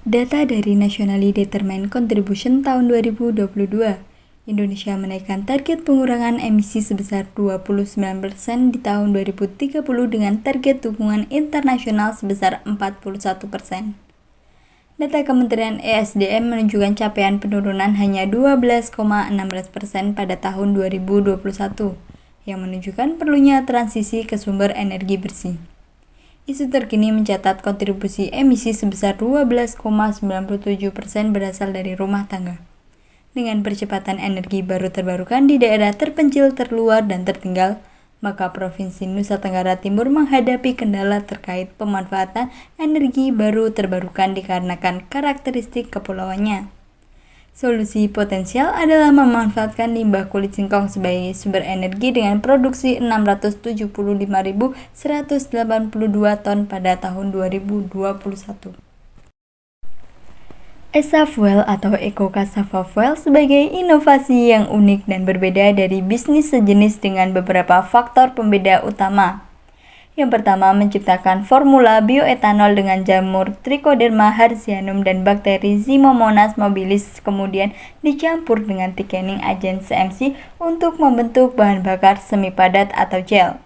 Data dari Nationally Determined Contribution tahun 2022, Indonesia menaikkan target pengurangan emisi sebesar 29% di tahun 2030 dengan target dukungan internasional sebesar 41%. Data Kementerian ESDM menunjukkan capaian penurunan hanya 12,16% pada tahun 2021, yang menunjukkan perlunya transisi ke sumber energi bersih. Isu terkini mencatat kontribusi emisi sebesar 12,97% berasal dari rumah tangga. Dengan percepatan energi baru terbarukan di daerah terpencil, terluar, dan tertinggal, maka Provinsi Nusa Tenggara Timur menghadapi kendala terkait pemanfaatan energi baru terbarukan dikarenakan karakteristik kepulauannya. Solusi potensial adalah memanfaatkan limbah kulit singkong sebagai sumber energi dengan produksi 675.182 ton pada tahun 2021. ESA Fuel atau Eco Cassava Fuel sebagai inovasi yang unik dan berbeda dari bisnis sejenis dengan beberapa faktor pembeda utama. Yang pertama, menciptakan formula bioetanol dengan jamur Trichoderma herzianum dan bakteri Ximomonas mobilis, kemudian dicampur dengan thickening agent CMC untuk membentuk bahan bakar semi padat atau gel.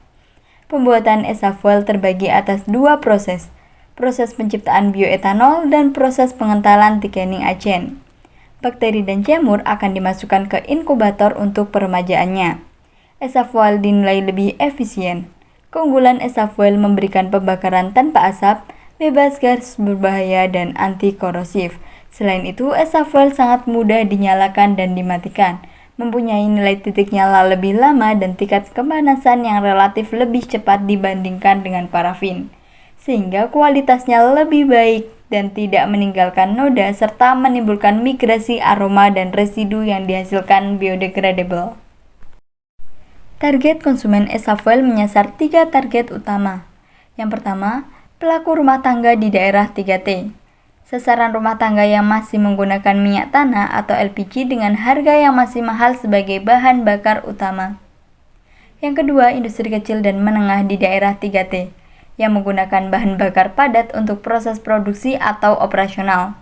Pembuatan ESA Fuel terbagi atas dua proses penciptaan bioetanol dan proses pengentalan thickening agent. Bakteri dan jamur akan dimasukkan ke inkubator untuk peremajaannya. ESA Fuel dinilai lebih efisien. Keunggulan ESA Fuel memberikan pembakaran tanpa asap, bebas gas berbahaya, dan anti-korosif. Selain itu, ESA Fuel sangat mudah dinyalakan dan dimatikan, mempunyai nilai titik nyala lebih lama dan tingkat kepanasan yang relatif lebih cepat dibandingkan dengan parafin, sehingga kualitasnya lebih baik dan tidak meninggalkan noda serta menimbulkan migrasi aroma dan residu yang dihasilkan biodegradable. Target konsumen ESA Fuel menyasar 3 target utama. Yang pertama, pelaku rumah tangga di daerah 3T. Sasaran rumah tangga yang masih menggunakan minyak tanah atau LPG dengan harga yang masih mahal sebagai bahan bakar utama. Yang kedua, industri kecil dan menengah di daerah 3T, yang menggunakan bahan bakar padat untuk proses produksi atau operasional.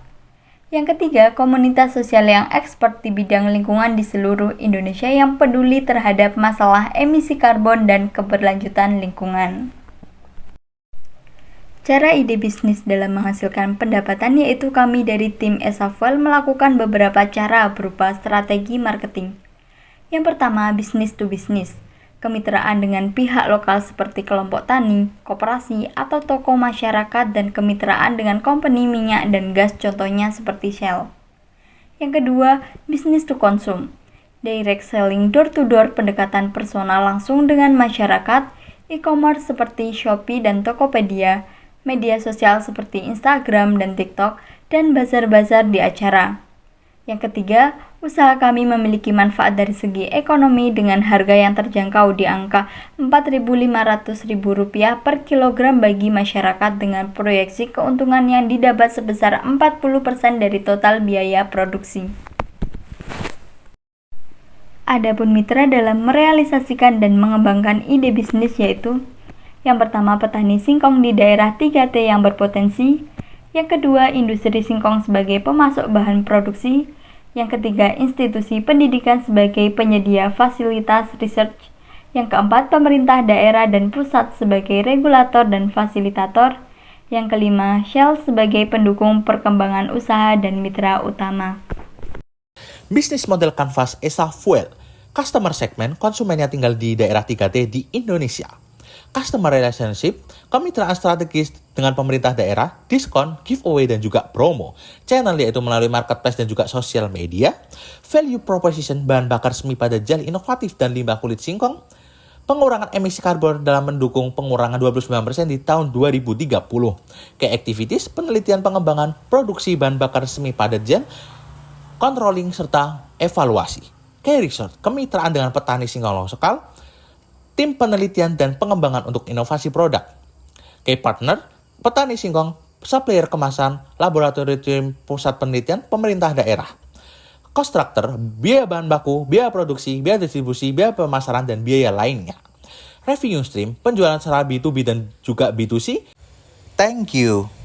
Yang ketiga, komunitas sosial yang expert di bidang lingkungan di seluruh Indonesia yang peduli terhadap masalah emisi karbon dan keberlanjutan lingkungan. Cara ide bisnis dalam menghasilkan pendapatan yaitu kami dari tim ESA Fuel melakukan beberapa cara berupa strategi marketing. Yang pertama, bisnis to bisnis. Kemitraan dengan pihak lokal seperti kelompok tani, koperasi, atau tokoh masyarakat, dan kemitraan dengan company minyak dan gas contohnya seperti Shell. Yang kedua, bisnis to consume. Direct selling door-to-door, pendekatan personal langsung dengan masyarakat, e-commerce seperti Shopee dan Tokopedia, media sosial seperti Instagram dan TikTok, dan bazar-bazar di acara. Yang ketiga, usaha kami memiliki manfaat dari segi ekonomi dengan harga yang terjangkau di angka Rp4.500.000 per kilogram bagi masyarakat dengan proyeksi keuntungan yang didapat sebesar 40% dari total biaya produksi. Adapun mitra dalam merealisasikan dan mengembangkan ide bisnis yaitu yang pertama, petani singkong di daerah 3T yang berpotensi. Yang kedua, industri singkong sebagai pemasok bahan produksi. Yang ketiga, institusi pendidikan sebagai penyedia fasilitas research. Yang keempat, pemerintah daerah dan pusat sebagai regulator dan fasilitator. Yang kelima, Shell sebagai pendukung perkembangan usaha dan mitra utama. Bisnis model kanvas ESA Fuel. Customer segment konsumennya tinggal di daerah 3T di Indonesia. Customer relationship, kemitraan strategis dengan pemerintah daerah, diskon, giveaway, dan juga promo. Channel yaitu melalui marketplace dan juga sosial media. Value proposition, bahan bakar semi padat gel inovatif dan limbah kulit singkong. Pengurangan emisi karbon dalam mendukung pengurangan 29% di tahun 2030. Key activities, penelitian pengembangan, produksi bahan bakar semi padat gel, controlling, serta evaluasi. Key research, kemitraan dengan petani singkong lokal, tim penelitian dan pengembangan untuk inovasi produk. Key partner, petani singkong, supplier kemasan, laboratorium pusat penelitian, pemerintah daerah. Cost structure, biaya bahan baku, biaya produksi, biaya distribusi, biaya pemasaran, dan biaya lainnya. Revenue stream, penjualan secara B2B dan juga B2C. Thank you.